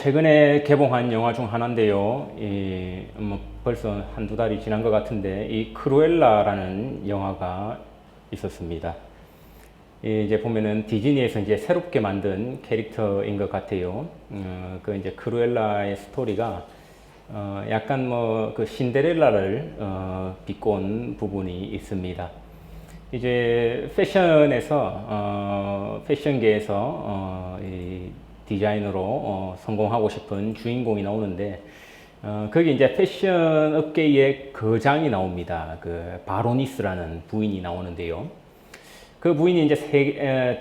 최근에 개봉한 영화 중 하나인데요. 벌써 한두 달이 지난 것 같은데, 이 크루엘라라는 영화가 있었습니다. 이제 보면은 디즈니에서 이제 새롭게 만든 캐릭터인 것 같아요. 그 이제 크루엘라의 스토리가 약간 뭐 그 신데렐라를 비꼰 부분이 있습니다. 이제 패션계에서 이 디자이너로 성공하고 싶은 주인공이 나오는데, 거기 이제 패션 업계의 거장이 나옵니다. 그 바로니스라는 부인이 나오는데요. 그 부인이 이제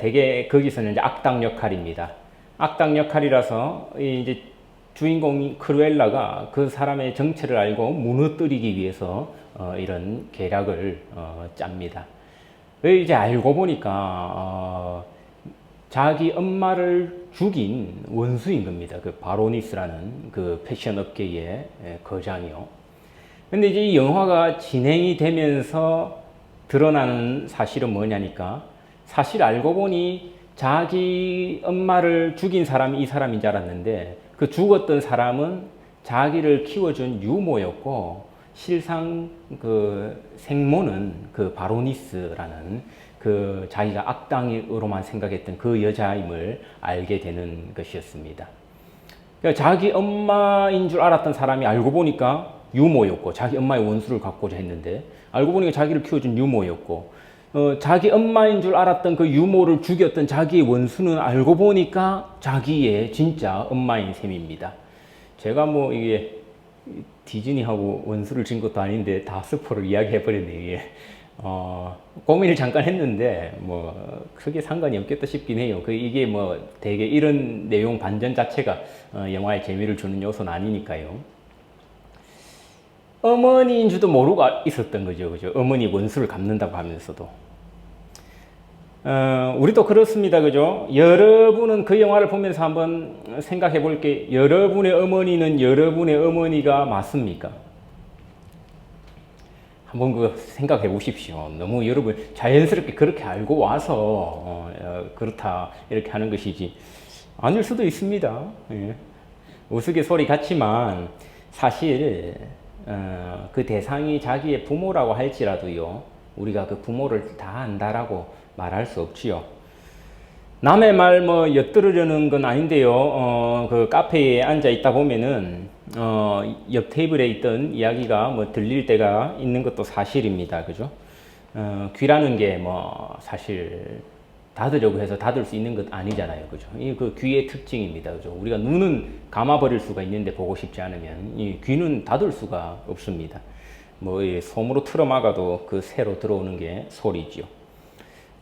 되게 거기서는 이제 악당 역할입니다. 악당 역할이라서 이제 주인공 크루엘라가 그 사람의 정체를 알고 무너뜨리기 위해서 이런 계략을 짭니다. 이제 알고 보니까 자기 엄마를 죽인 원수인 겁니다. 그 바로니스라는 그 패션 업계의 거장이요. 근데 이제 이 영화가 진행이 되면서 드러나는 사실은 뭐냐니까, 사실 알고 보니 자기 엄마를 죽인 사람이 이 사람인 줄 알았는데, 그 죽었던 사람은 자기를 키워준 유모였고, 실상 그 생모는 그 바로니스라는 그 자기가 악당으로만 생각했던 그 여자임을 알게 되는 것이었습니다. 그러니까 자기 엄마인 줄 알았던 사람이 알고 보니까 유모였고, 자기 엄마의 원수를 갖고자 했는데 알고 보니까 자기를 키워준 유모였고, 자기 엄마인 줄 알았던 그 유모를 죽였던 자기의 원수는 알고 보니까 자기의 진짜 엄마인 셈입니다. 제가 뭐 이게 디즈니하고 원수를 진 것도 아닌데 다 스포를 이야기해버렸네요. 이게. 고민을 잠깐 했는데 뭐 크게 상관이 없겠다 싶긴 해요. 이게 뭐 되게 이런 내용 반전 자체가 영화에 재미를 주는 요소는 아니니까요. 어머니인 줄도 모르고 있었던 거죠. 그죠? 어머니 원수를 갚는다고 하면서도. 우리도 그렇습니다. 그죠? 여러분은 그 영화를 보면서 한번 생각해 볼게. 여러분의 어머니는 여러분의 어머니가 맞습니까? 한번 그 생각해 보십시오. 너무 여러분 자연스럽게 그렇게 알고 와서 그렇다 이렇게 하는 것이지 아닐 수도 있습니다. 예. 우스갯소리 같지만 사실 그 대상이 자기의 부모라고 할지라도요, 우리가 그 부모를 다 안다라고 말할 수 없지요. 남의 말 뭐 엿들으려는 건 아닌데요. 그 카페에 앉아 있다 보면은 옆 테이블에 있던 이야기가 뭐 들릴 때가 있는 것도 사실입니다. 그죠? 귀라는 게 뭐 사실 닫으려고 해서 닫을 수 있는 것 아니잖아요. 그죠? 이 그 귀의 특징입니다. 그죠? 우리가 눈은 감아버릴 수가 있는데 보고 싶지 않으면 이 귀는 닫을 수가 없습니다. 뭐 솜으로 틀어막아도 그 새로 들어오는 게 소리지요.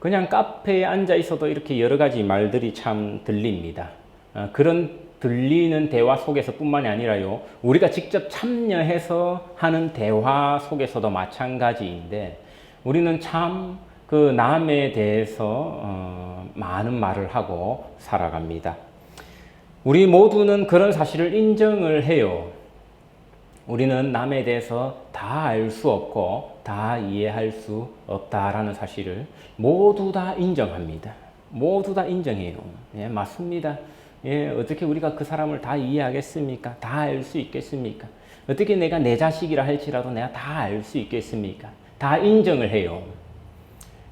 그냥 카페에 앉아 있어도 이렇게 여러 가지 말들이 참 들립니다. 그런 들리는 대화 속에서 뿐만이 아니라요, 우리가 직접 참여해서 하는 대화 속에서도 마찬가지인데, 우리는 참 그 남에 대해서 많은 말을 하고 살아갑니다. 우리 모두는 그런 사실을 인정을 해요. 우리는 남에 대해서 다 알 수 없고 다 이해할 수 없다라는 사실을 모두 다 인정합니다. 모두 다 인정해요. 예, 맞습니다. 예, 어떻게 우리가 그 사람을 다 이해하겠습니까? 다 알 수 있겠습니까? 어떻게 내가 내 자식이라 할지라도 내가 다 알 수 있겠습니까? 다 인정을 해요.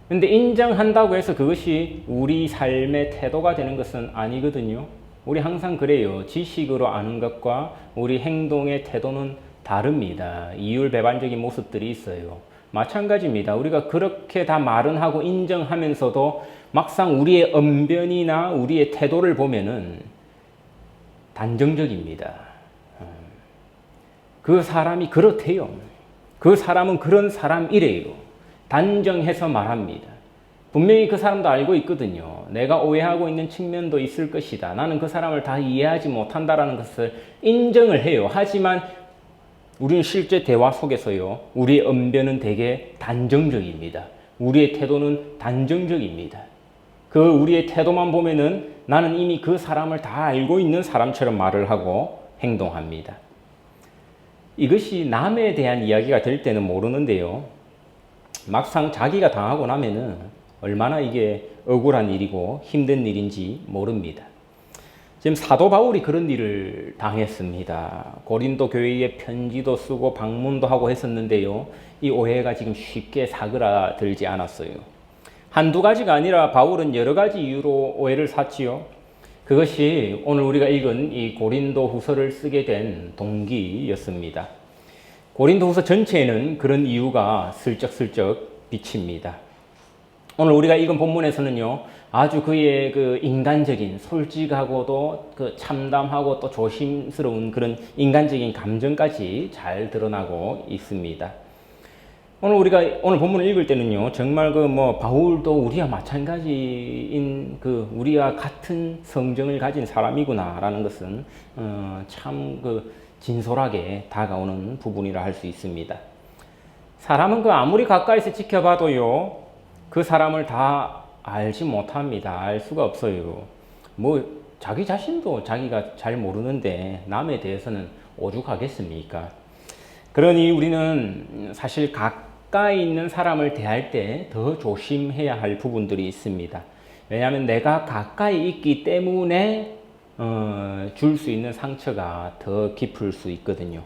근데 인정한다고 해서 그것이 우리 삶의 태도가 되는 것은 아니거든요. 우리 항상 그래요. 지식으로 아는 것과 우리 행동의 태도는 다릅니다. 이율배반적인 모습들이 있어요. 마찬가지입니다. 우리가 그렇게 다 말은 하고 인정하면서도 막상 우리의 언변이나 우리의 태도를 보면은 단정적입니다. 그 사람이 그렇대요. 그 사람은 그런 사람이래요. 단정해서 말합니다. 분명히 그 사람도 알고 있거든요. 내가 오해하고 있는 측면도 있을 것이다. 나는 그 사람을 다 이해하지 못한다라는 것을 인정을 해요. 하지만 우리는 실제 대화 속에서요, 우리의 언변은 되게 단정적입니다. 우리의 태도는 단정적입니다. 그 우리의 태도만 보면은 나는 이미 그 사람을 다 알고 있는 사람처럼 말을 하고 행동합니다. 이것이 남에 대한 이야기가 될 때는 모르는데요, 막상 자기가 당하고 나면은 얼마나 이게 억울한 일이고 힘든 일인지 모릅니다. 지금 사도 바울이 그런 일을 당했습니다. 고린도 교회에 편지도 쓰고 방문도 하고 했었는데요. 이 오해가 지금 쉽게 사그라들지 않았어요. 한두 가지가 아니라 바울은 여러 가지 이유로 오해를 샀지요. 그것이 오늘 우리가 읽은 이 고린도 후서를 쓰게 된 동기였습니다. 고린도 후서 전체에는 그런 이유가 슬쩍슬쩍 비칩니다. 오늘 우리가 읽은 본문에서는요, 아주 그의 그 인간적인, 솔직하고도 그 참담하고 또 조심스러운 그런 인간적인 감정까지 잘 드러나고 있습니다. 오늘 본문을 읽을 때는요, 정말 바울도 우리와 마찬가지인 우리와 같은 성정을 가진 사람이구나라는 것은, 참 진솔하게 다가오는 부분이라 할 수 있습니다. 사람은 아무리 가까이서 지켜봐도요, 그 사람을 다 알지 못합니다. 알 수가 없어요. 자기 자신도 자기가 잘 모르는데 남에 대해서는 오죽하겠습니까? 그러니 우리는 사실 가까이 있는 사람을 대할 때 더 조심해야 할 부분들이 있습니다. 왜냐하면 내가 가까이 있기 때문에 줄 수 있는 상처가 더 깊을 수 있거든요.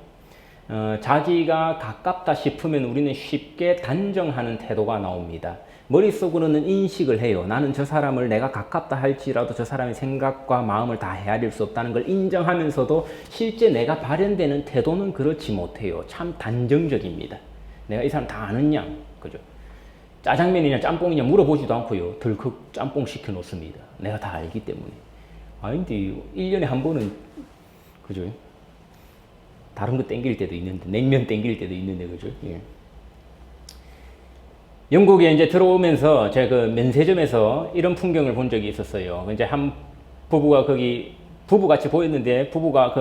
자기가 가깝다 싶으면 우리는 쉽게 단정하는 태도가 나옵니다. 머릿속으로는 인식을 해요. 나는 저 사람을 내가 가깝다 할지라도 저 사람의 생각과 마음을 다 헤아릴 수 없다는 걸 인정하면서도 실제 내가 발현되는 태도는 그렇지 못해요. 참 단정적입니다. 내가 이 사람 다 아느냐, 그죠? 짜장면이냐 짬뽕이냐 물어보지도 않고요. 덜컥 짬뽕 시켜 놓습니다. 내가 다 알기 때문에. 근데 1년에 한 번은, 그죠? 다른 거 땡길 때도 있는데, 냉면 땡길 때도 있는데, 그죠? 예. 영국에 이제 들어오면서 제가 면세점에서 이런 풍경을 본 적이 있었어요. 이제 한 부부가 부부 같이 보였는데, 부부가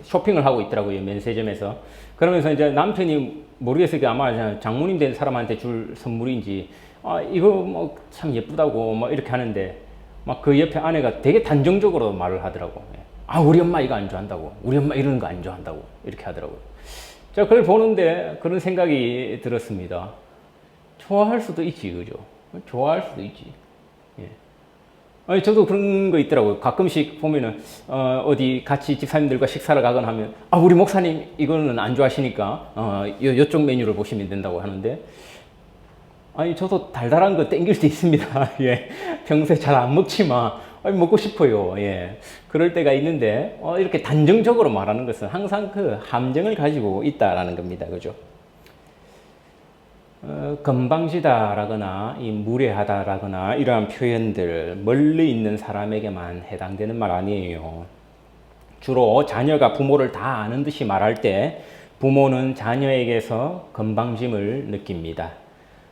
쇼핑을 하고 있더라고요. 면세점에서. 그러면서 이제 남편이 모르겠어요. 아마 장모님 된 사람한테 줄 선물인지, 이거 참 예쁘다고 이렇게 하는데, 그 옆에 아내가 되게 단정적으로 말을 하더라고. 우리 엄마 이거 안 좋아한다고. 우리 엄마 이런 거 안 좋아한다고. 이렇게 하더라고요. 제가 그걸 보는데 그런 생각이 들었습니다. 좋아할 수도 있지, 그죠? 좋아할 수도 있지. 예. 저도 그런 거 있더라고요. 가끔씩 보면은, 어디 같이 집사님들과 식사를 가거나 하면, 우리 목사님 이거는 안 좋아하시니까, 요쪽 메뉴를 보시면 된다고 하는데, 저도 달달한 거 땡길 때 있습니다. 예. 평소에 잘 안 먹지만, 먹고 싶어요. 예. 그럴 때가 있는데, 이렇게 단정적으로 말하는 것은 항상 그 함정을 가지고 있다라는 겁니다. 그죠? 건방지다라거나 무례하다라거나 이러한 표현들 멀리 있는 사람에게만 해당되는 말 아니에요. 주로 자녀가 부모를 다 아는 듯이 말할 때 부모는 자녀에게서 건방짐을 느낍니다.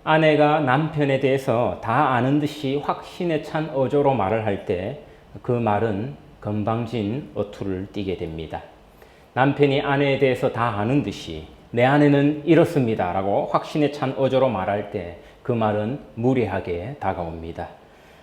아내가 남편에 대해서 다 아는 듯이 확신에 찬 어조로 말을 할 때 그 말은 건방진 어투를 띠게 됩니다. 남편이 아내에 대해서 다 아는 듯이 내 아내는 이렇습니다 라고 확신에 찬 어조로 말할 때 그 말은 무례하게 다가옵니다.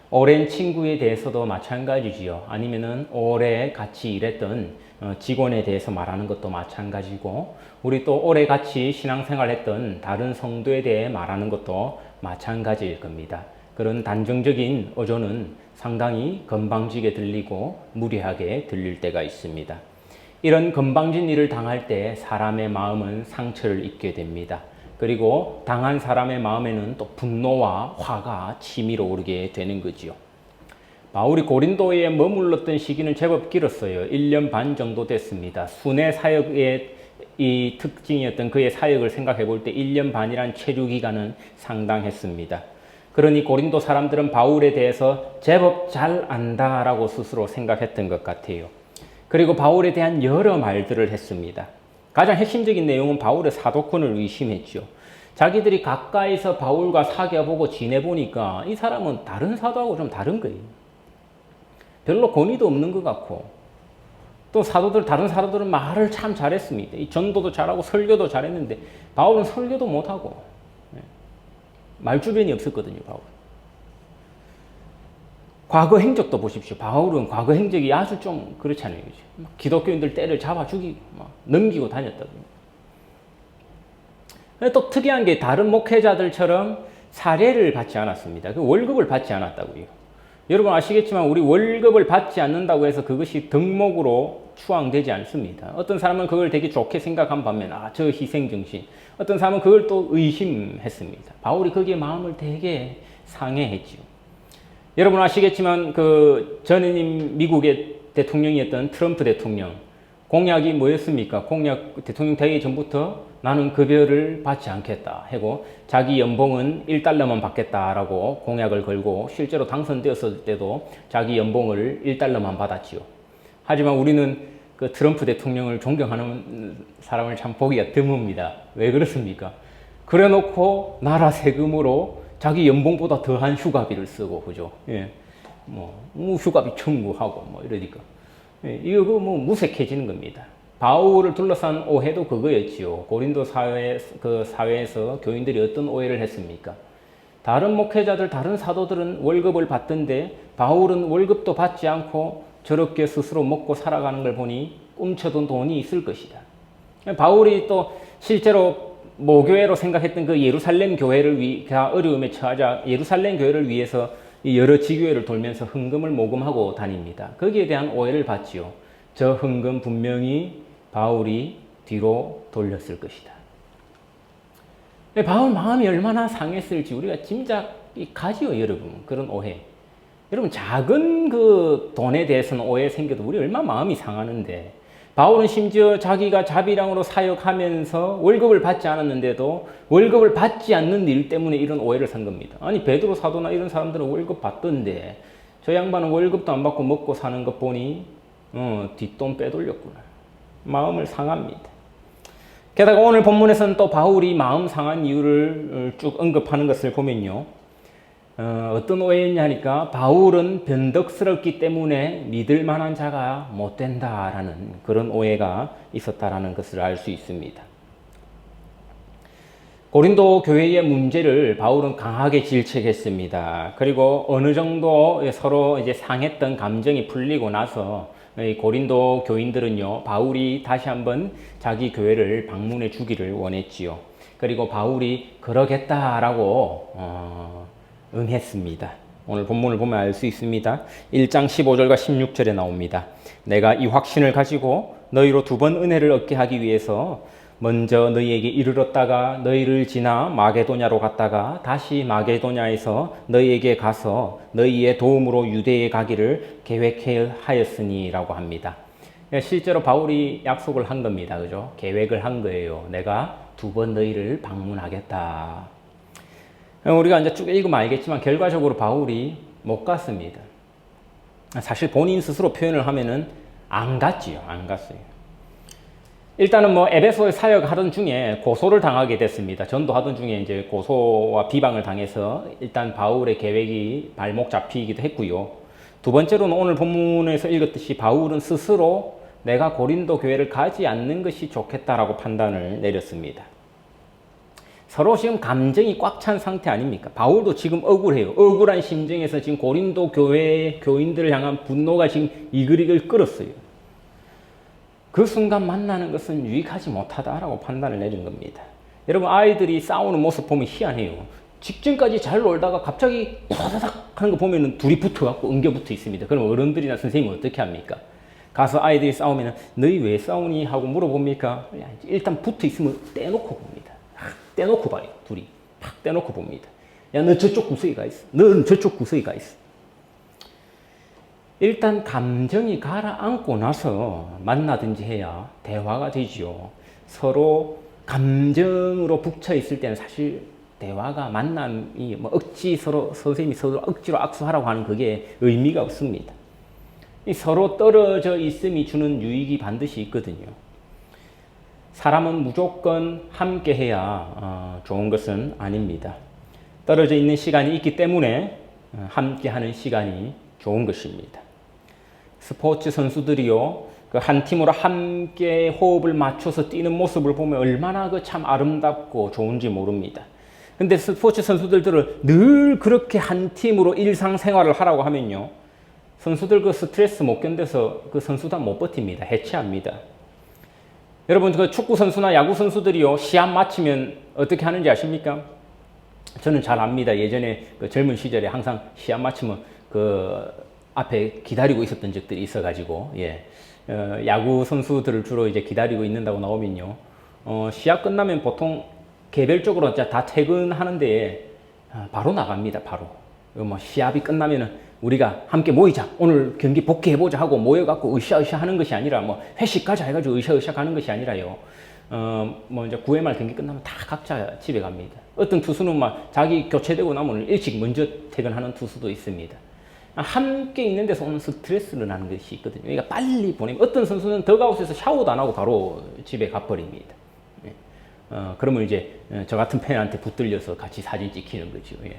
오랜 친구에 대해서도 마찬가지지요. 아니면은 오래 같이 일했던 직원에 대해서 말하는 것도 마찬가지고, 우리 또 오래 같이 신앙생활 했던 다른 성도에 대해 말하는 것도 마찬가지일 겁니다. 그런 단정적인 어조는 상당히 건방지게 들리고 무례하게 들릴 때가 있습니다. 이런 건방진 일을 당할 때 사람의 마음은 상처를 입게 됩니다. 그리고 당한 사람의 마음에는 또 분노와 화가 치밀어 오르게 되는 거지요. 바울이 고린도에 머물렀던 시기는 제법 길었어요. 1년 반 정도 됐습니다. 순회 사역의 이 특징이었던 그의 사역을 생각해 볼 때 1년 반이란 체류 기간은 상당했습니다. 그러니 고린도 사람들은 바울에 대해서 제법 잘 안다라고 스스로 생각했던 것 같아요. 그리고 바울에 대한 여러 말들을 했습니다. 가장 핵심적인 내용은 바울의 사도권을 의심했죠. 자기들이 가까이서 바울과 사귀어보고 지내보니까 이 사람은 다른 사도하고 좀 다른 거예요. 별로 권위도 없는 것 같고, 또 다른 사도들은 말을 참 잘했습니다. 이 전도도 잘하고 설교도 잘했는데 바울은 설교도 못하고 말주변이 없었거든요. 바울은. 과거 행적도 보십시오. 바울은 과거 행적이 아주 좀 그렇잖아요. 그죠? 기독교인들 때를 잡아 죽이고 넘기고 다녔다고요. 또 특이한 게 다른 목회자들처럼 사례를 받지 않았습니다. 그 월급을 받지 않았다고요. 여러분 아시겠지만 우리 월급을 받지 않는다고 해서 그것이 덕목으로 추앙되지 않습니다. 어떤 사람은 그걸 되게 좋게 생각한 반면 저 희생정신. 어떤 사람은 그걸 또 의심했습니다. 바울이 거기에 마음을 되게 상해했지요. 여러분 아시겠지만 그 전임 미국의 대통령이었던 트럼프 대통령 공약이 뭐였습니까? 공약 대통령 되기 전부터 나는 급여를 받지 않겠다 하고 자기 연봉은 1달러만 받겠다라고 공약을 걸고 실제로 당선되었을 때도 자기 연봉을 1달러만 받았지요. 하지만 우리는 그 트럼프 대통령을 존경하는 사람을 참 보기가 드뭅니다. 왜 그렇습니까? 그래 놓고 나라 세금으로 자기 연봉보다 더한 휴가비를 쓰고, 그죠? 예. 휴가비 청구하고, 이러니까. 예, 이거 무색해지는 겁니다. 바울을 둘러싼 오해도 그거였지요. 고린도 사회에서 교인들이 어떤 오해를 했습니까? 다른 목회자들, 다른 사도들은 월급을 받던데 바울은 월급도 받지 않고 저렇게 스스로 먹고 살아가는 걸 보니 꿈쳐둔 돈이 있을 것이다. 바울이 또 실제로 모교회로 생각했던 그 예루살렘 교회를 어려움에 처하자 예루살렘 교회를 위해서 여러 지교회를 돌면서 헌금을 모금하고 다닙니다. 거기에 대한 오해를 받지요. 저 헌금 분명히 바울이 뒤로 돌렸을 것이다. 바울 마음이 얼마나 상했을지 우리가 짐작이 가지요, 여러분. 그런 오해. 여러분, 작은 그 돈에 대해서는 오해 생겨도 우리 얼마나 마음이 상하는데, 바울은 심지어 자기가 자비랑으로 사역하면서 월급을 받지 않았는데도 월급을 받지 않는 일 때문에 이런 오해를 산 겁니다. 아니, 베드로 사도나 이런 사람들은 월급 받던데 저 양반은 월급도 안 받고 먹고 사는 것 보니 뒷돈 빼돌렸구나. 마음을 상합니다. 게다가 오늘 본문에서는 또 바울이 마음 상한 이유를 쭉 언급하는 것을 보면요. 어떤 오해였냐 하니까 바울은 변덕스럽기 때문에 믿을 만한 자가 못 된다라는 그런 오해가 있었다라는 것을 알 수 있습니다. 고린도 교회의 문제를 바울은 강하게 질책했습니다. 그리고 어느 정도 서로 이제 상했던 감정이 풀리고 나서 고린도 교인들은요, 바울이 다시 한번 자기 교회를 방문해 주기를 원했지요. 그리고 바울이 그러겠다라고 응했습니다. 오늘 본문을 보면 알 수 있습니다. 1장 15절과 16절에 나옵니다. 내가 이 확신을 가지고 너희로 2번 은혜를 얻게 하기 위해서 먼저 너희에게 이르렀다가 너희를 지나 마게도냐로 갔다가 다시 마게도냐에서 너희에게 가서 너희의 도움으로 유대에 가기를 계획하였으니라고 합니다. 실제로 바울이 약속을 한 겁니다. 그죠? 계획을 한 거예요. 내가 2번 너희를 방문하겠다. 우리가 이제 쭉 읽으면 알겠지만 결과적으로 바울이 못 갔습니다. 사실 본인 스스로 표현을 하면은 안 갔지요. 안 갔어요. 일단은 에베소에 사역하던 중에 고소를 당하게 됐습니다. 전도하던 중에 이제 고소와 비방을 당해서 일단 바울의 계획이 발목 잡히기도 했고요. 두 번째로는 오늘 본문에서 읽었듯이 바울은 스스로 내가 고린도 교회를 가지 않는 것이 좋겠다라고 판단을 내렸습니다. 서로 지금 감정이 꽉 찬 상태 아닙니까? 바울도 지금 억울해요. 억울한 심정에서 지금 고린도 교회 교인들을 향한 분노가 지금 이글이글 끓었어요. 그 순간 만나는 것은 유익하지 못하다라고 판단을 내린 겁니다. 여러분, 아이들이 싸우는 모습 보면 희한해요. 직전까지 잘 놀다가 갑자기 파다닥 하는 거 보면 둘이 붙어갖고 엉겨붙어 있습니다. 그럼 어른들이나 선생님은 어떻게 합니까? 가서 아이들이 싸우면 너희 왜 싸우니? 하고 물어봅니까? 일단 붙어 있으면 떼놓고 봅니다. 떼놓고 봐요. 둘이 팍 떼놓고 봅니다. 야, 너 저쪽 구석에 가 있어. 넌 저쪽 구석에 가 있어. 일단 감정이 가라앉고 나서 만나든지 해야 대화가 되지요. 서로 감정으로 북쳐 있을 때는 사실 대화가 만남이 선생님이 서로 억지로 악수하라고 하는 그게 의미가 없습니다. 서로 떨어져 있음이 주는 유익이 반드시 있거든요. 사람은 무조건 함께 해야 좋은 것은 아닙니다. 떨어져 있는 시간이 있기 때문에 함께 하는 시간이 좋은 것입니다. 스포츠 선수들이요, 그 한 팀으로 함께 호흡을 맞춰서 뛰는 모습을 보면 얼마나 참 아름답고 좋은지 모릅니다. 근데 스포츠 선수들을 늘 그렇게 한 팀으로 일상생활을 하라고 하면요, 선수들 그 스트레스 못 견뎌서 그 선수단 못 버팁니다. 해체합니다. 여러분, 그 축구 선수나 야구 선수들이요, 시합 마치면 어떻게 하는지 아십니까? 저는 잘 압니다. 예전에 그 젊은 시절에 항상 시합 마치면 그 앞에 기다리고 있었던 적들이 있어가지고, 예. 야구 선수들을 주로 이제 기다리고 있는다고 나오면요. 시합 끝나면 보통 개별적으로 다 퇴근하는데 바로 나갑니다. 바로. 뭐 시합이 끝나면은 우리가 함께 모이자. 오늘 경기 복귀해보자 하고 모여갖고 으쌰으쌰 하는 것이 아니라 뭐 회식 가자 해가지고 으쌰으쌰 가는 것이 아니라요. 뭐 이제 9회 말 경기 끝나면 다 각자 집에 갑니다. 어떤 투수는 막 자기 교체되고 나면 일찍 먼저 퇴근하는 투수도 있습니다. 함께 있는 데서 오는 스트레스를 나는 것이 있거든요. 그러니까 빨리 보내면 어떤 선수는 더그아웃에서 샤워도 안 하고 바로 집에 가버립니다. 예. 그러면 이제 저 같은 팬한테 붙들려서 같이 사진 찍히는 거죠. 예.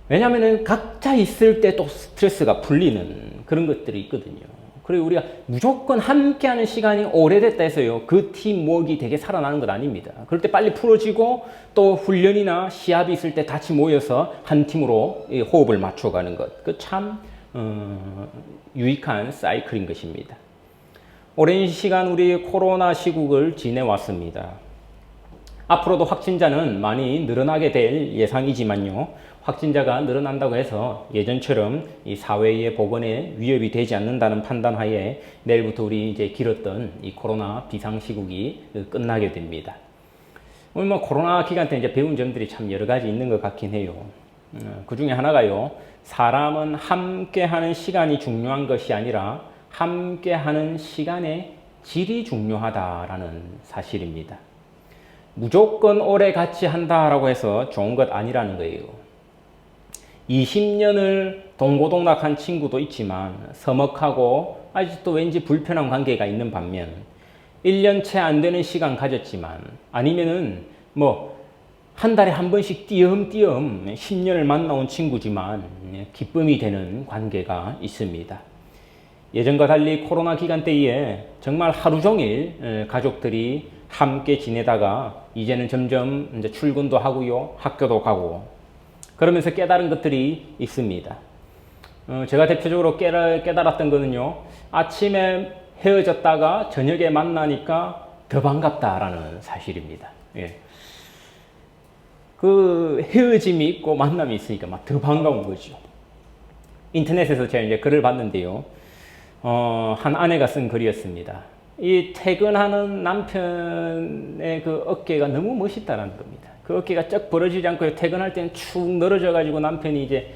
왜냐하면 각자 있을 때 또 스트레스가 풀리는 그런 것들이 있거든요. 그리고 우리가 무조건 함께하는 시간이 오래됐다 해서요, 그 팀워크가 되게 살아나는 것 아닙니다. 그럴 때 빨리 풀어지고 또 훈련이나 시합이 있을 때 같이 모여서 한 팀으로 호흡을 맞춰가는 것, 그 참 유익한 사이클인 것입니다. 오랜 시간 우리 코로나 시국을 지내왔습니다. 앞으로도 확진자는 많이 늘어나게 될 예상이지만요, 확진자가 늘어난다고 해서 예전처럼 이 사회의 보건에 위협이 되지 않는다는 판단하에 내일부터 우리 이제 길었던 이 코로나 비상시국이 끝나게 됩니다. 오늘 뭐 코로나 기간 때 이제 배운 점들이 참 여러 가지 있는 것 같긴 해요. 그 중에 하나가요, 사람은 함께 하는 시간이 중요한 것이 아니라 함께 하는 시간의 질이 중요하다라는 사실입니다. 무조건 오래 같이 한다라고 해서 좋은 것 아니라는 거예요. 20년을 동고동락한 친구도 있지만 서먹하고 아직도 왠지 불편한 관계가 있는 반면 1년 채 안 되는 시간 가졌지만 아니면은 뭐 한 달에 한 번씩 띄엄띄엄 10년을 만나온 친구지만 기쁨이 되는 관계가 있습니다. 예전과 달리 코로나 기간 때에 정말 하루 종일 가족들이 함께 지내다가 이제는 점점 이제 출근도 하고요, 학교도 가고 그러면서 깨달은 것들이 있습니다. 제가 대표적으로 깨달았던 거는요, 아침에 헤어졌다가 저녁에 만나니까 더 반갑다라는 사실입니다. 예. 그 헤어짐이 있고 만남이 있으니까 막 더 반가운 거죠. 인터넷에서 제가 이제 글을 봤는데요, 한 아내가 쓴 글이었습니다. 이 퇴근하는 남편의 그 어깨가 너무 멋있다라는 겁니다. 그 어깨가 쩍 벌어지지 않고 퇴근할 때는 축 늘어져 가지고 남편이 이제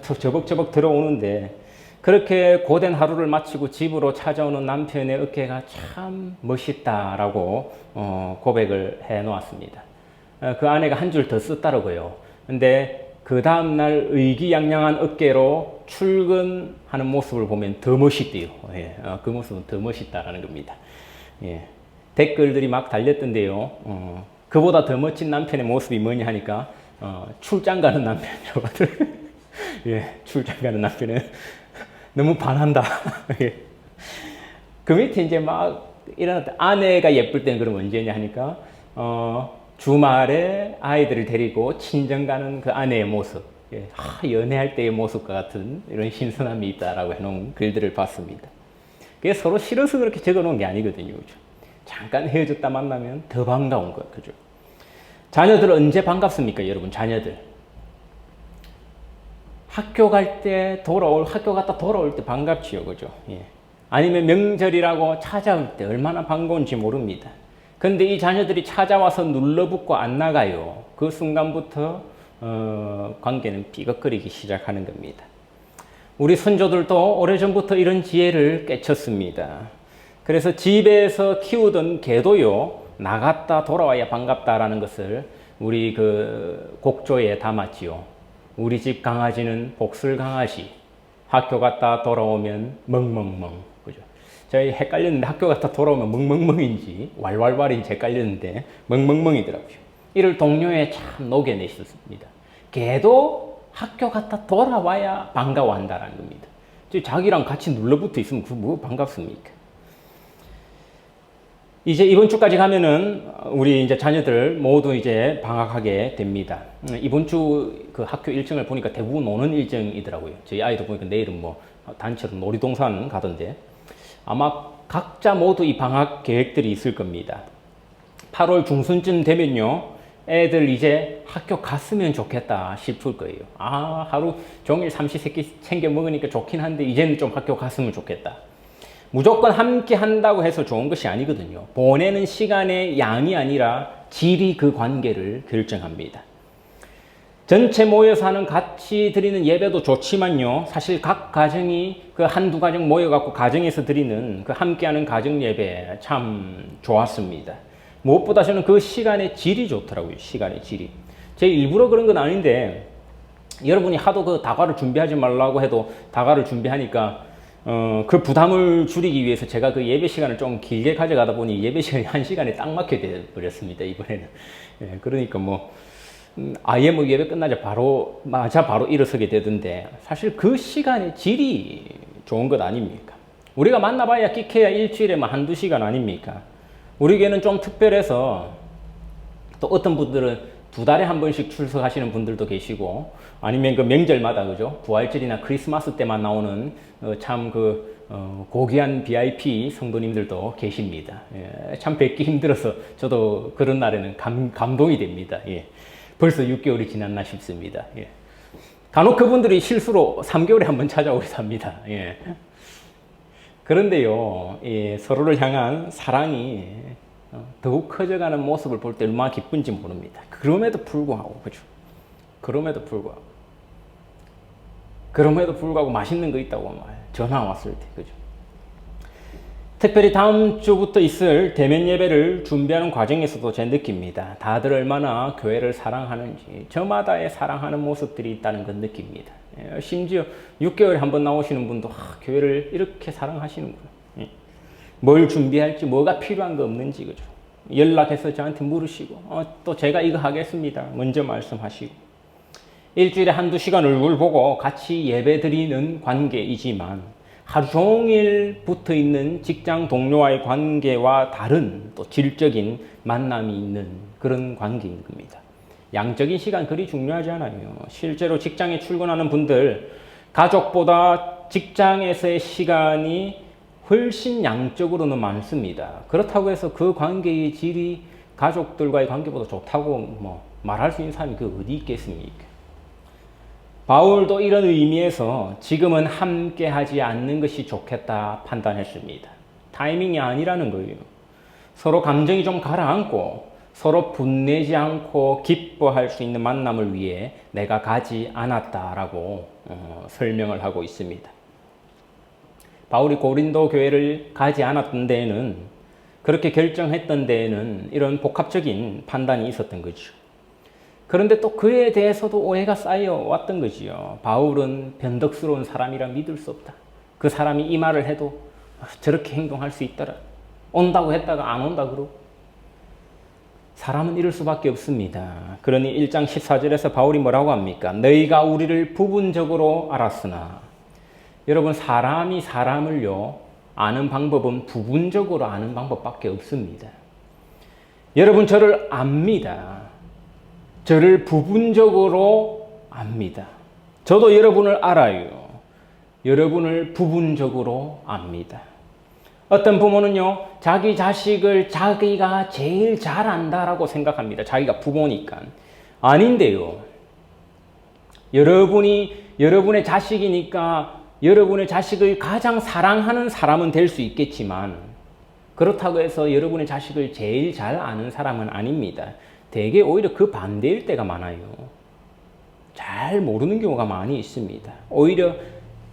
저벅저벅 들어오는데, 그렇게 고된 하루를 마치고 집으로 찾아오는 남편의 어깨가 참 멋있다라고 고백을 해 놓았습니다. 그 아내가 한 줄 더 썼다라고요. 근데 그 다음날 의기양양한 어깨로 출근하는 모습을 보면 더 멋있대요. 예, 그 모습은 더 멋있다라는 겁니다. 예, 댓글들이 막 달렸던데요. 그보다 더 멋진 남편의 모습이 뭐냐 하니까 출장 가는 남편이라고 하더라고요. 예, 출장 가는 남편은 너무 반한다. 예. 그 밑에 이제 막 일어났다. 아내가 예쁠 때는 그럼 언제냐 하니까 주말에 아이들을 데리고 친정 가는 그 아내의 모습, 예, 연애할 때의 모습과 같은 이런 신선함이 있다라고 해놓은 글들을 봤습니다. 그게 서로 싫어서 그렇게 적어놓은 게 아니거든요. 그죠? 잠깐 헤어졌다 만나면 더 반가운 것, 그죠? 자녀들 언제 반갑습니까, 여러분? 자녀들 학교 갈 때 학교 갔다 돌아올 때 반갑지요, 그죠? 예. 아니면 명절이라고 찾아올 때 얼마나 반가운지 모릅니다. 근데 이 자녀들이 찾아와서 눌러붙고 안 나가요. 그 순간부터 관계는 삐걱거리기 시작하는 겁니다. 우리 선조들도 오래전부터 이런 지혜를 깨쳤습니다. 그래서 집에서 키우던 개도요, 나갔다 돌아와야 반갑다라는 것을 우리 그 곡조에 담았지요. 우리 집 강아지는 복슬 강아지, 학교 갔다 돌아오면 멍멍멍. 그죠? 저희 헷갈렸는데 학교 갔다 돌아오면 멍멍멍인지 왈왈왈인지 헷갈렸는데 멍멍멍이더라고요. 이를 동료에 참 녹여내셨습니다. 걔도 학교 갔다 돌아와야 반가워한다라는 겁니다. 자기랑 같이 눌러붙어 있으면 그 뭐 반갑습니까? 이제 이번 주까지 가면은 우리 이제 자녀들 모두 이제 방학하게 됩니다. 이번 주 그 학교 일정을 보니까 대부분 노는 일정이더라고요. 저희 아이도 보니까 내일은 뭐 단체로 놀이동산 가던데, 아마 각자 모두 이 방학 계획들이 있을 겁니다. 8월 중순쯤 되면요, 애들 이제 학교 갔으면 좋겠다 싶을 거예요. 아, 하루 종일 삼시세끼 챙겨 먹으니까 좋긴 한데 이제는 좀 학교 갔으면 좋겠다. 무조건 함께 한다고 해서 좋은 것이 아니거든요. 보내는 시간의 양이 아니라 질이 그 관계를 결정합니다. 전체 모여서 하는 같이 드리는 예배도 좋지만요. 사실 각 가정이 그 한두 가정 모여갖고 가정에서 드리는 그 함께하는 가정 예배 참 좋았습니다. 무엇보다 저는 그 시간의 질이 좋더라고요. 시간의 질이. 제 일부러 그런 건 아닌데 여러분이 하도 그 다과를 준비하지 말라고 해도 다과를 준비하니까 그 부담을 줄이기 위해서 제가 그 예배 시간을 좀 길게 가져가다 보니 예배 시간이 1시간에 딱 막혀 버렸습니다. 이번에는. 예, 그러니까 뭐 아예 뭐 예배 끝나자 바로 일어서게 되던데 사실 그 시간의 질이 좋은 것 아닙니까? 우리가 만나봐야 끼케야 일주일에 뭐 한두 시간 아닙니까? 우리 교회는 좀 특별해서 또 어떤 분들은 2달에 한 번씩 출석하시는 분들도 계시고 아니면 그 명절마다 그죠? 부활절이나 크리스마스 때만 나오는 참 고귀한 VIP 성도님들도 계십니다. 예, 참 뵙기 힘들어서 저도 그런 날에는 감동이 됩니다. 예. 벌써 6개월이 지났나 싶습니다. 예. 간혹 그분들이 실수로 3개월에 한 번 찾아오기도 합니다. 예. 그런데요, 예, 서로를 향한 사랑이 더욱 커져가는 모습을 볼 때 얼마나 기쁜지 모릅니다. 그럼에도 불구하고, 그죠? 그럼에도 불구하고 맛있는 거 있다고 전화 왔을 때, 그죠? 특별히 다음 주부터 있을 대면 예배를 준비하는 과정에서도 제 느낍니다. 다들 얼마나 교회를 사랑하는지, 저마다의 사랑하는 모습들이 있다는 걸 느낍니다. 심지어 6개월에 한 번 나오시는 분도 교회를 이렇게 사랑하시는구나. 뭘 준비할지, 뭐가 필요한 거 없는지, 그죠? 연락해서 저한테 물으시고, 또 제가 이거 하겠습니다. 먼저 말씀하시고. 일주일에 한두 시간 얼굴 보고 같이 예배 드리는 관계이지만, 하루 종일 붙어 있는 직장 동료와의 관계와 다른 또 질적인 만남이 있는 그런 관계인 겁니다. 양적인 시간 그리 중요하지 않아요. 실제로 직장에 출근하는 분들, 가족보다 직장에서의 시간이 훨씬 양적으로는 많습니다. 그렇다고 해서 그 관계의 질이 가족들과의 관계보다 좋다고 말할 수 있는 사람이 그 어디 있겠습니까? 바울도 이런 의미에서 지금은 함께 하지 않는 것이 좋겠다 판단했습니다. 타이밍이 아니라는 거예요. 서로 감정이 좀 가라앉고 서로 분내지 않고 기뻐할 수 있는 만남을 위해 내가 가지 않았다라고 설명을 하고 있습니다. 바울이 고린도 교회를 가지 않았던 데에는, 그렇게 결정했던 데에는 이런 복합적인 판단이 있었던 거죠. 그런데 또 그에 대해서도 오해가 쌓여왔던 거지요. 바울은 변덕스러운 사람이라 믿을 수 없다. 그 사람이 이 말을 해도 저렇게 행동할 수 있더라. 온다고 했다가 안 온다 그러고. 사람은 이럴 수밖에 없습니다. 그러니 1장 14절에서 바울이 뭐라고 합니까? 너희가 우리를 부분적으로 알았으나. 여러분, 사람이 사람을요 아는 방법은 부분적으로 아는 방법밖에 없습니다. 여러분, 저를 압니다. 저를 부분적으로 압니다. 저도 여러분을 알아요. 여러분을 부분적으로 압니다. 어떤 부모는요, 자기 자식을 자기가 제일 잘 안다라고 생각합니다. 자기가 부모니까. 아닌데요. 여러분의 자식이니까 여러분의 자식을 가장 사랑하는 사람은 될 수 있겠지만, 그렇다고 해서 여러분의 자식을 제일 잘 아는 사람은 아닙니다. 대개 오히려 그 반대일 때가 많아요. 잘 모르는 경우가 많이 있습니다. 오히려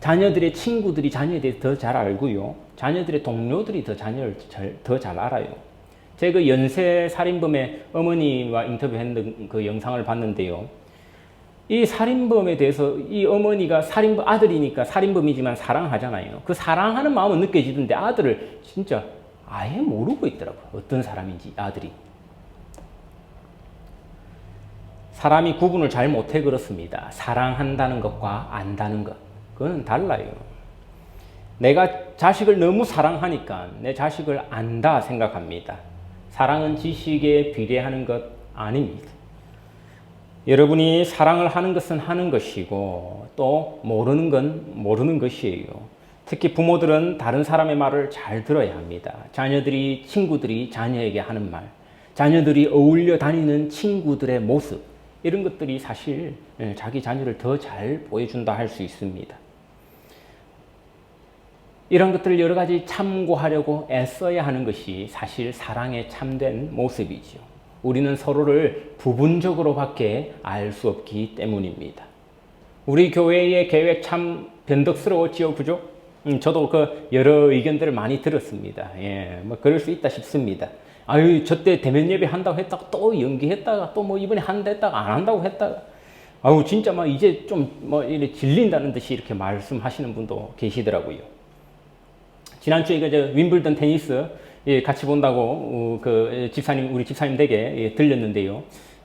자녀들의 친구들이 자녀에 대해서 더 잘 알고요. 자녀들의 동료들이 자녀를 더 잘 알아요. 제가 그 연쇄 살인범의 어머니와 인터뷰했던 그 영상을 봤는데요. 이 살인범에 대해서 이 어머니가 아들이니까 살인범이지만 사랑하잖아요. 그 사랑하는 마음은 느껴지던데 아들을 진짜 아예 모르고 있더라고요. 어떤 사람인지 아들이. 사람이 구분을 잘 못해 그렇습니다. 사랑한다는 것과 안다는 것. 그건 달라요. 내가 자식을 너무 사랑하니까 내 자식을 안다 생각합니다. 사랑은 지식에 비례하는 것 아닙니다. 여러분이 사랑을 하는 것은 하는 것이고 또 모르는 건 모르는 것이에요. 특히 부모들은 다른 사람의 말을 잘 들어야 합니다. 자녀들이, 친구들이 자녀에게 하는 말, 자녀들이 어울려 다니는 친구들의 모습, 이런 것들이 사실 자기 자녀를 더 잘 보여준다 할 수 있습니다. 이런 것들을 여러 가지 참고하려고 애써야 하는 것이 사실 사랑의 참된 모습이죠. 우리는 서로를 부분적으로밖에 알 수 없기 때문입니다. 우리 교회의 계획 참 변덕스러웠지요, 그죠? 저도 그 여러 의견들을 많이 들었습니다. 예, 뭐 그럴 수 있다 싶습니다. 아유, 저때 대면 예배 한다고 했다가 또 연기했다가 또 뭐 이번에 한다 했다가 안 한다고 했다가, 아유, 진짜 막 이제 좀 뭐 이렇게 질린다는 듯이 이렇게 말씀하시는 분도 계시더라고요. 지난주에 그 윈블던 테니스 같이 본다고 우리 집사님 댁에 들렸는데요.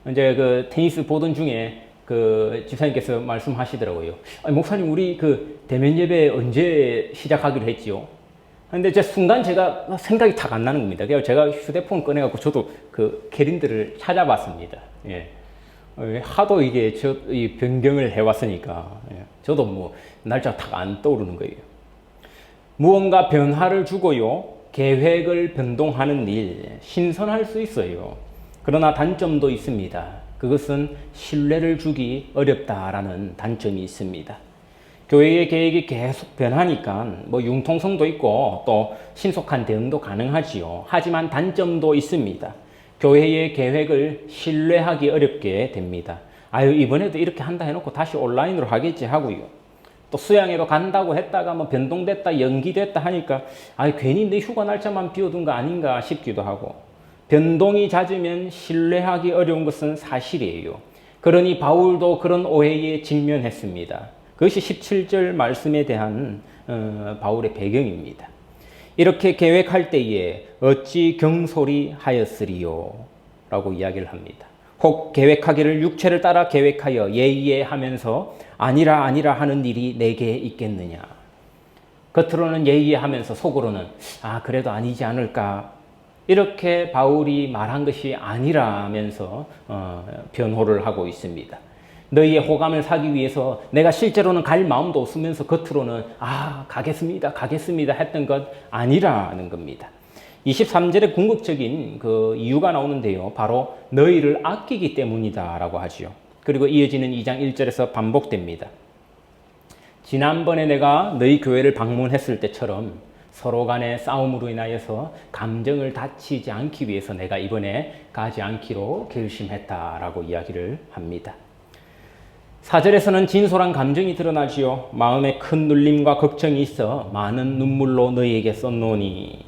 이제 그 테니스 보던 중에 그 집사님께서 말씀하시더라고요. 아니, 목사님, 우리 그 대면 예배 언제 시작하기로 했지요? 근데 순간 제가 생각이 탁 안 나는 겁니다. 그래서 제가 휴대폰 꺼내갖고 저도 그 캘린더를 찾아봤습니다. 예. 하도 이게 이 변경을 해왔으니까, 예. 저도 뭐 날짜가 탁 안 떠오르는 거예요. 무언가 변화를 주고요, 계획을 변동하는 일, 신선할 수 있어요. 그러나 단점도 있습니다. 그것은 신뢰를 주기 어렵다라는 단점이 있습니다. 교회의 계획이 계속 변하니까 뭐 융통성도 있고 또 신속한 대응도 가능하지요. 하지만 단점도 있습니다. 교회의 계획을 신뢰하기 어렵게 됩니다. 아유, 이번에도 이렇게 한다 해놓고 다시 온라인으로 하겠지 하고요. 또 수양회로 간다고 했다가 뭐 변동됐다 연기됐다 하니까 아유, 괜히 내 휴가 날짜만 비워둔 거 아닌가 싶기도 하고, 변동이 잦으면 신뢰하기 어려운 것은 사실이에요. 그러니 바울도 그런 오해에 직면했습니다. 그것이 17절 말씀에 대한 바울의 배경입니다. 이렇게 계획할 때에 어찌 경솔히 하였으리요? 라고 이야기를 합니다. 혹 계획하기를 육체를 따라 계획하여 예의하면서 아니라 하는 일이 내게 있겠느냐. 겉으로는 예의하면서 속으로는 그래도 아니지 않을까. 이렇게 바울이 말한 것이 아니라면서 변호를 하고 있습니다. 너희의 호감을 사기 위해서 내가 실제로는 갈 마음도 없으면서 겉으로는 가겠습니다 했던 것 아니라는 겁니다. 23절에 궁극적인 그 이유가 나오는데요. 바로 너희를 아끼기 때문이다 라고 하지요. 그리고 이어지는 2장 1절에서 반복됩니다. 지난번에 내가 너희 교회를 방문했을 때처럼 서로 간의 싸움으로 인하여서 감정을 다치지 않기 위해서 내가 이번에 가지 않기로 결심했다라고 이야기를 합니다. 4절에서는 진솔한 감정이 드러나지요. 마음에 큰 눌림과 걱정이 있어 많은 눈물로 너희에게 썼노니.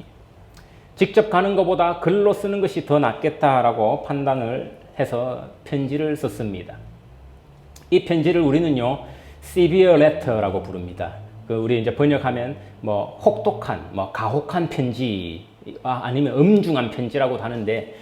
직접 가는 것보다 글로 쓰는 것이 더 낫겠다라고 판단을 해서 편지를 썼습니다. 이 편지를 우리는요, severe letter라고 부릅니다. 우리 이제 번역하면 뭐 혹독한, 뭐 가혹한 편지, 아니면 엄중한 편지라고 하는데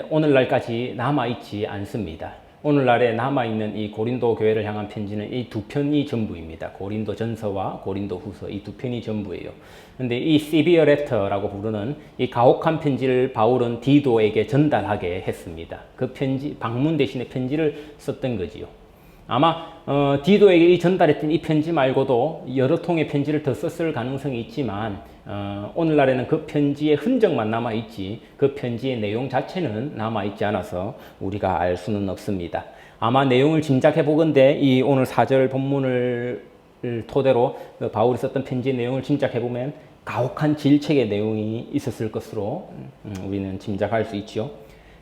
오늘날까지 남아 있지 않습니다. 오늘날에 남아있는 이 고린도 교회를 향한 편지는 이 두 편이 전부입니다. 고린도 전서와 고린도 후서, 이 두 편이 전부예요. 근데 이 severe letter라고 부르는 이 가혹한 편지를 바울은 디도에게 전달하게 했습니다. 그 편지, 방문 대신에 편지를 썼던 거지요. 아마 디도에게 이 전달했던 이 편지 말고도 여러 통의 편지를 더 썼을 가능성이 있지만 오늘날에는 그 편지의 흔적만 남아있지 그 편지의 내용 자체는 남아있지 않아서 우리가 알 수는 없습니다. 아마 내용을 짐작해 보건대 이 오늘 4절 본문을 토대로 바울이 썼던 편지의 내용을 짐작해 보면 가혹한 질책의 내용이 있었을 것으로 우리는 짐작할 수 있죠.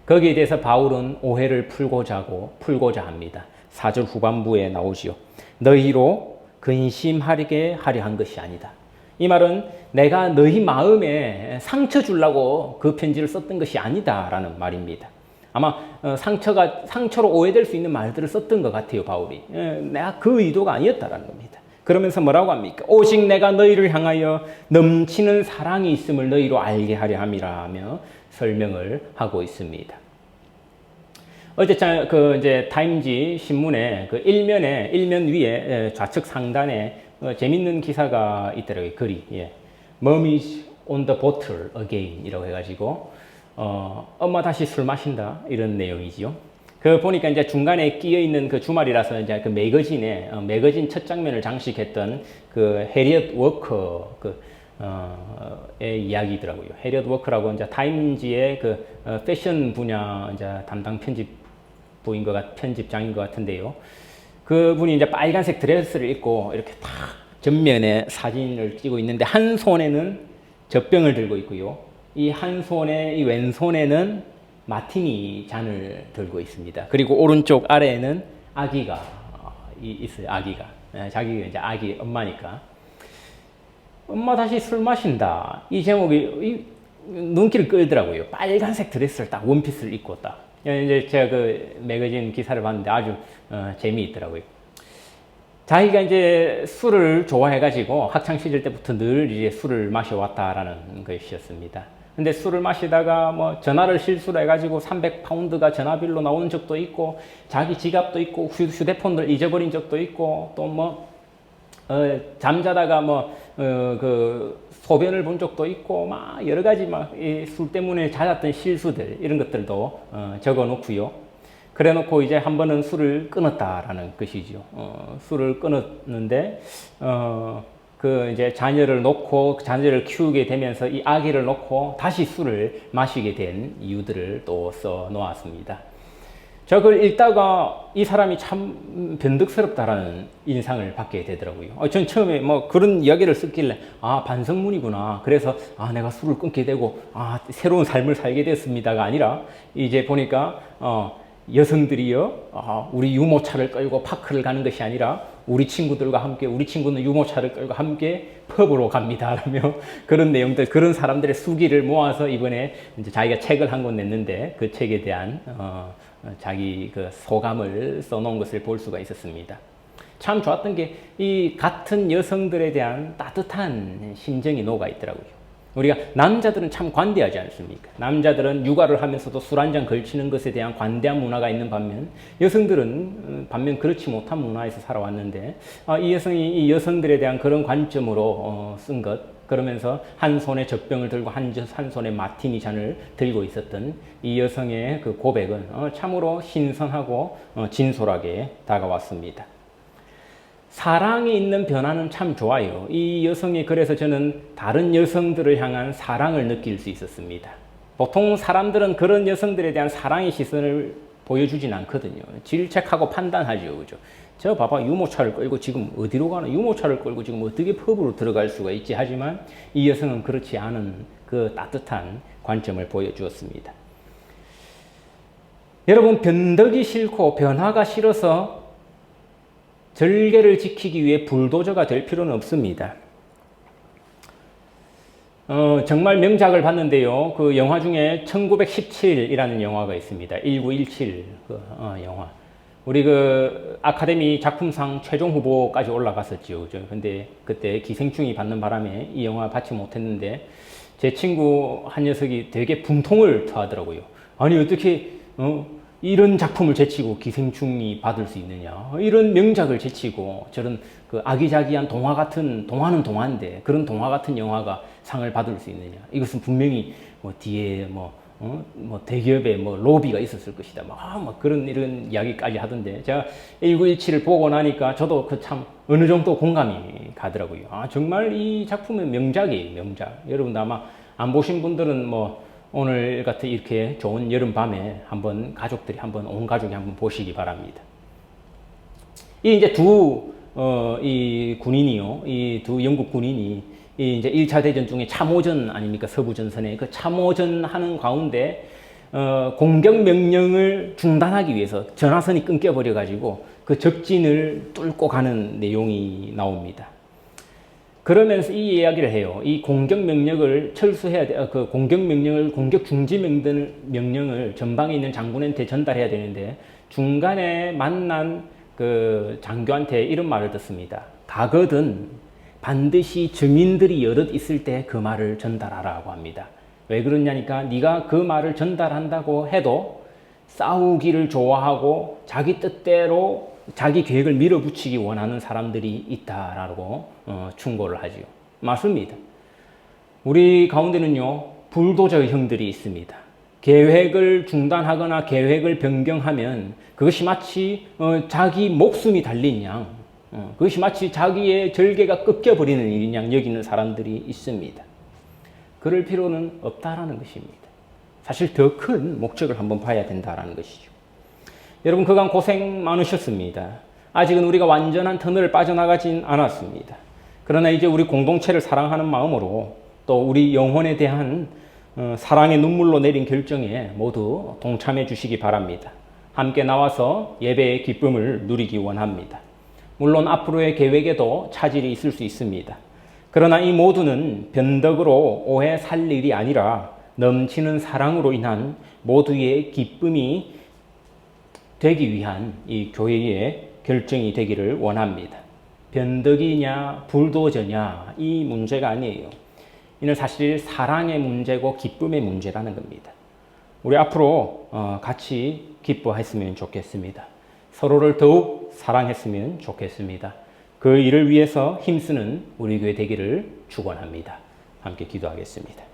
거기에 대해서 바울은 오해를 풀고자 합니다. 4절 후반부에 나오지요. 너희로 근심하게 하려 한 것이 아니다. 이 말은 내가 너희 마음에 상처 주려고 그 편지를 썼던 것이 아니다라는 말입니다. 아마 상처로 오해될 수 있는 말들을 썼던 것 같아요, 바울이. 내가 그 의도가 아니었다라는 겁니다. 그러면서 뭐라고 합니까? 오직 내가 너희를 향하여 넘치는 사랑이 있음을 너희로 알게 하려 함이라며 설명을 하고 있습니다. 어제 이제 타임지 신문에 일면 위에 좌측 상단에 재밌는 기사가 있더라고요. 글이. 예. Mommy's on the bottle again 이라고 해가지고 엄마 다시 술 마신다 이런 내용이지요. 보니까 이제 중간에 끼어 있는 그 주말이라서 이제 매거진 첫 장면을 장식했던 해리엇 워커 의 이야기더라고요. 해리엇 워크라고 이제 타임지의 그 패션 분야 이제 담당 편집장인 것 같은데요. 그분이 이제 빨간색 드레스를 입고 이렇게 딱 전면에 사진을 찍고 있는데 한 손에는 젖병을 들고 있고요. 이 한 손에 이 왼손에는 마티니 잔을 들고 있습니다. 그리고 오른쪽 아래에는 아기가 있어요. 아기가. 자기가 이제 아기 엄마니까. 엄마 다시 술 마신다. 이 제목이 눈길을 끌더라고요. 빨간색 드레스를 딱 원피스를 입고 딱. 이제 제가 그 매거진 기사를 봤는데 아주 재미있더라고요. 자기가 이제 술을 좋아해가지고 학창 시절 때부터 늘 이제 술을 마셔왔다라는 것이었습니다. 근데 술을 마시다가 뭐 전화를 실수로 해가지고 300파운드가 전화빌로 나오는 적도 있고, 자기 지갑도 있고, 휴대폰을 잊어버린 적도 있고, 또 뭐 잠자다가 그 소변을 본 적도 있고, 막 여러 가지 막 술 때문에 잦았던 실수들 이런 것들도 적어 놓고요. 그래 놓고 이제 한 번은 술을 끊었다라는 것이죠. 술을 끊었는데 그 이제 자녀를 놓고 자녀를 키우게 되면서 이 아기를 놓고 다시 술을 마시게 된 이유들을 또 써 놓았습니다. 저걸 읽다가 이 사람이 참 변덕스럽다라는 인상을 받게 되더라고요. 전 처음에 뭐 그런 이야기를 썼길래 반성문이구나. 그래서 내가 술을 끊게 되고 새로운 삶을 살게 됐습니다가 아니라 이제 보니까 여성들이요 우리 유모차를 끌고 파크를 가는 것이 아니라 우리 친구들과 함께, 우리 친구는 유모차를 끌고 함께 펍으로 갑니다 라며 그런 내용들, 그런 사람들의 수기를 모아서 이번에 이제 자기가 책을 한 권 냈는데 그 책에 대한 자기 그 소감을 써놓은 것을 볼 수가 있었습니다. 참 좋았던 게 이 같은 여성들에 대한 따뜻한 심정이 녹아 있더라고요. 우리가 남자들은 참 관대하지 않습니까? 남자들은 육아를 하면서도 술 한잔 걸치는 것에 대한 관대한 문화가 있는 반면 여성들은 그렇지 못한 문화에서 살아왔는데 이 여성이 이 여성들에 대한 그런 관점으로 쓴 것, 그러면서 한 손에 젖병을 들고 한 손에 마티니 잔을 들고 있었던 이 여성의 그 고백은 참으로 신선하고 진솔하게 다가왔습니다. 사랑이 있는 변화는 참 좋아요. 이 여성이 그래서 저는 다른 여성들을 향한 사랑을 느낄 수 있었습니다. 보통 사람들은 그런 여성들에 대한 사랑의 시선을 보여주진 않거든요. 질책하고 판단하죠. 그죠? 저 봐봐, 유모차를 끌고 지금 어디로 가나? 유모차를 끌고 지금 어떻게 펍으로 들어갈 수가 있지? 하지만 이 여성은 그렇지 않은 그 따뜻한 관점을 보여주었습니다. 여러분, 변덕이 싫고 변화가 싫어서 절개를 지키기 위해 불도저가 될 필요는 없습니다. 정말 명작을 봤는데요. 그 영화 중에 1917이라는 영화가 있습니다. 1917 영화. 우리 그 아카데미 작품상 최종 후보까지 올라갔었죠. 근데 그때 기생충이 받는 바람에 이 영화 받지 못했는데 제 친구 한 녀석이 되게 분통을 토하더라고요. 아니 어떻게 이런 작품을 제치고 기생충이 받을 수 있느냐, 이런 명작을 제치고 저런 그 아기자기한 동화 같은, 동화는 동화인데 그런 동화 같은 영화가 상을 받을 수 있느냐, 이것은 분명히 뒤에 대기업에 로비가 있었을 것이다, 그런 이런 이야기까지 하던데, 제가 1917을 보고 나니까 저도 그 참 어느 정도 공감이 가더라고요. 정말 이 작품은 명작이에요, 명작. 여러분도 아마 안 보신 분들은 오늘 같은 이렇게 좋은 여름 밤에 한번 가족들이 온 가족이 한번 보시기 바랍니다. 이 이제 이 군인이요, 이 두 영국 군인이 이제 1차 대전 중에 참호전 아닙니까? 서부전선에 그 참호전 하는 가운데 공격 명령을 중단하기 위해서 전화선이 끊겨버려 가지고 그 적진을 뚫고 가는 내용이 나옵니다. 그러면서 이 이야기를 해요. 이 공격 명령을 철수해야 돼. 공격 중지 명령을 전방에 있는 장군한테 전달해야 되는데 중간에 만난 그 장교한테 이런 말을 듣습니다. 가거든 반드시 증인들이 여럿 있을 때 그 말을 전달하라고 합니다. 왜 그러냐니까 네가 그 말을 전달한다고 해도 싸우기를 좋아하고 자기 뜻대로 자기 계획을 밀어붙이기 원하는 사람들이 있다라고 충고를 하죠. 맞습니다. 우리 가운데는요, 불도저 형들이 있습니다. 계획을 중단하거나 계획을 변경하면 그것이 마치 자기 목숨이 달린 양, 그것이 마치 자기의 절개가 꺾여버리는 일인 양 여기는 사람들이 있습니다. 그럴 필요는 없다라는 것입니다. 사실 더 큰 목적을 한번 봐야 된다라는 것이죠. 여러분 그간 고생 많으셨습니다. 아직은 우리가 완전한 터널을 빠져나가진 않았습니다. 그러나 이제 우리 공동체를 사랑하는 마음으로 또 우리 영혼에 대한 사랑의 눈물로 내린 결정에 모두 동참해 주시기 바랍니다. 함께 나와서 예배의 기쁨을 누리기 원합니다. 물론 앞으로의 계획에도 차질이 있을 수 있습니다. 그러나 이 모두는 변덕으로 오해 살 일이 아니라 넘치는 사랑으로 인한 모두의 기쁨이 되기 위한 이 교회의 결정이 되기를 원합니다. 변덕이냐 불도저냐 이 문제가 아니에요. 이는 사실 사랑의 문제고 기쁨의 문제라는 겁니다. 우리 앞으로 같이 기뻐했으면 좋겠습니다. 서로를 더욱 사랑했으면 좋겠습니다. 그 일을 위해서 힘쓰는 우리 교회 되기를 축원합니다. 함께 기도하겠습니다.